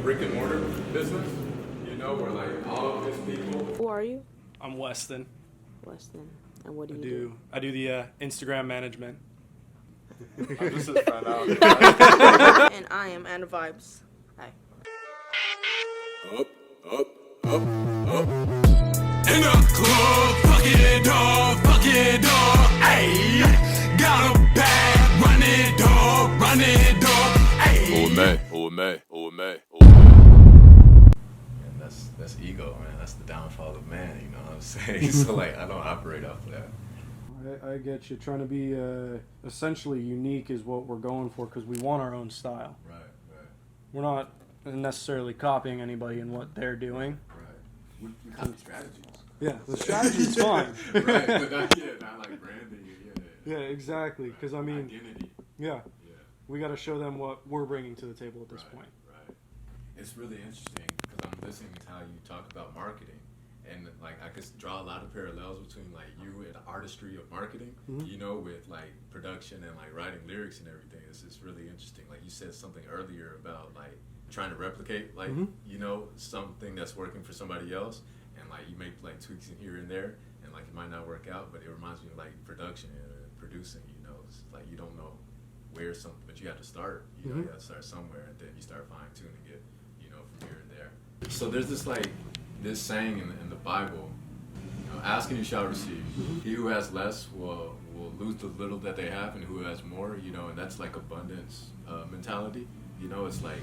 brick and mortar business, you know, where like all of his people. Who are you? I'm Weston. Weston. And what do you do? I do the Instagram management. I just found out. And I am Anna Vibes. Hi. Up, up, up, up. In the club, fuck it up, ayy. Got a bag, run it up, ayy. OMAMUSIC. And that's ego, man. That's the downfall of man, you know what I'm saying? So like, I don't operate off of that. I get you. Trying to be essentially unique is what we're going for because we want our own style. Right. We're not necessarily copying anybody in what they're doing. We copy strategies. Yeah, the strategy's fine. Right, but not like branding. Yeah, exactly. Because I mean, identity. yeah, we got to show them what we're bringing to the table at this point. Right. It's really interesting because I'm listening to how you talk about marketing, and like I could draw a lot of parallels between like you and the artistry of marketing, you know, with like production and like writing lyrics and everything. It's really interesting. Like you said something earlier about like trying to replicate like you know, something that's working for somebody else, and like you make like tweaks in here and there, and like it might not work out, but it reminds me of like production and producing. You know, it's like you don't know where something, but you have to start. You know, you have to start somewhere, and then you start fine tuning it. You know, from here and there. So there's this like this saying in the Bible. You know, ask and you shall receive. He who has less will lose the little that they have, and who has more, you know, and that's like abundance mentality. You know, it's like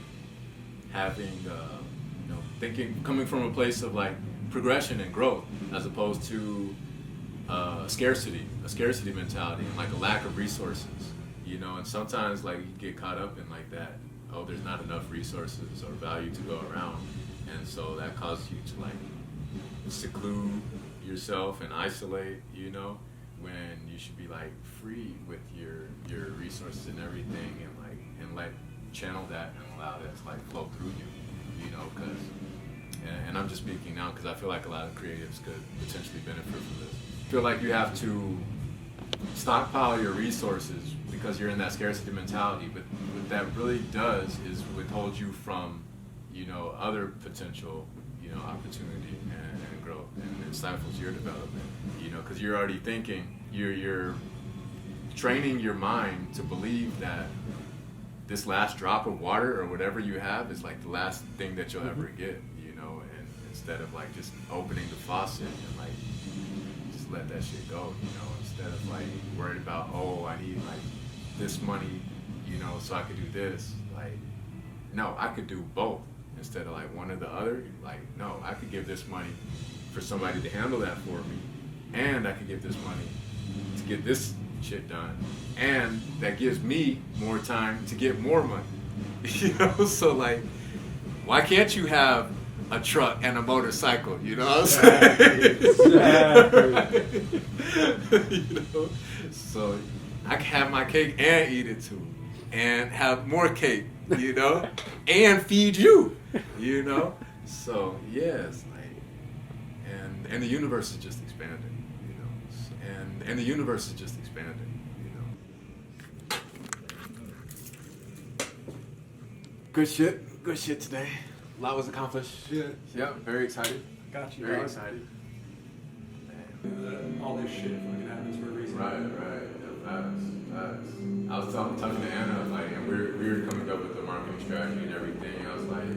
having, you know, thinking, coming from a place of like progression and growth, as opposed to a scarcity mentality, and like a lack of resources. You know, and sometimes like you get caught up in like that. Oh, there's not enough resources or value to go around, and so that causes you to like seclude yourself and isolate, you know, when you should be like free with your resources and everything, and let channel that and allow that to like flow through you know, because and I'm just speaking now because I feel like a lot of creatives could potentially benefit from this. I feel like you have to stockpile your resources because you're in that scarcity mentality, but what that really does is withhold you from, you know, other potential, you know, opportunity and growth, and it stifles your development, you know, because you're already thinking, you're training your mind to believe that this last drop of water or whatever you have is like the last thing that you'll ever get, you know, and instead of like just opening the faucet and like just let that shit go, you know, instead of like worried about, oh, I need like this money, you know, so I could do this. Like, no, I could do both instead of like one or the other. Like, no, I could give this money for somebody to handle that for me, and I could give this money to get this shit done, and that gives me more time to get more money. You know, so like, why can't you have a truck and a motorcycle? You know what I'm saying? Exactly. You know, so I can have my cake and eat it too, and have more cake, you know, and feed you, you know. So yes, like, and the universe is just expanding, you know, and the universe is just expanding, you know. Good shit today. A lot was accomplished. Yeah, very excited. Got you. Very excited. All this shit fucking happens for a reason. Right. Facts. I was talking to Anna, like, and we were coming up with the marketing strategy and everything. I was like,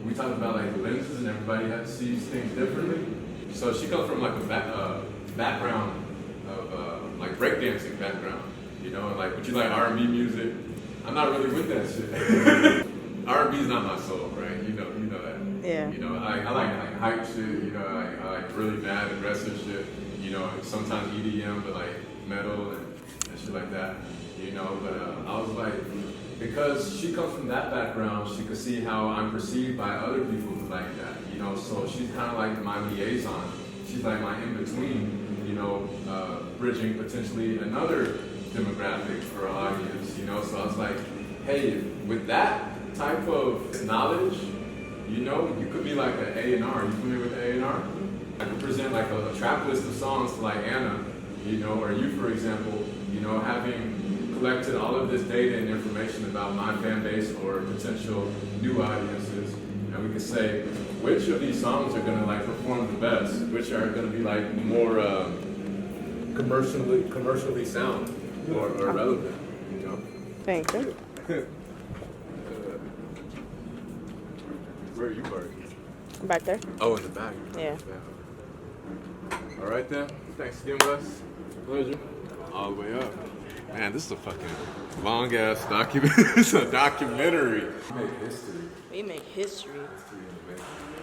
we talked about like the lenses, and everybody sees things differently. So she comes from like a background of like breakdancing background, you know, and like, would you like R&B music? I'm not really with that shit. R&B is not my soul, right? You know that. Yeah. You know, I like hype shit. You know, I like really mad, aggressive shit. You know, sometimes EDM, but like metal and shit like that. You know, but I was like, because she comes from that background, she could see how I'm perceived by other people who like that. You know, so she's kind of like my liaison. She's like my in between. You know, bridging potentially another demographic for our audience. You know, so I was like, hey, with that type of knowledge, you know, you could be like an A&R. You familiar with A&R? I could present like a track list of songs to like Anna, you know, or you, for example, you know, having collected all of this data and information about my fan base or potential new audiences, we could say which of these songs are gonna like perform the best, which are gonna be like more commercially sound or relevant. You know. Thank you. Where are you working? Back there. Oh, in the back. Yeah. All right then. Thanks again, Wes. Pleasure. All the way up. Man, this is a fucking long ass document. It's a documentary. We make history. We make history. History in the making.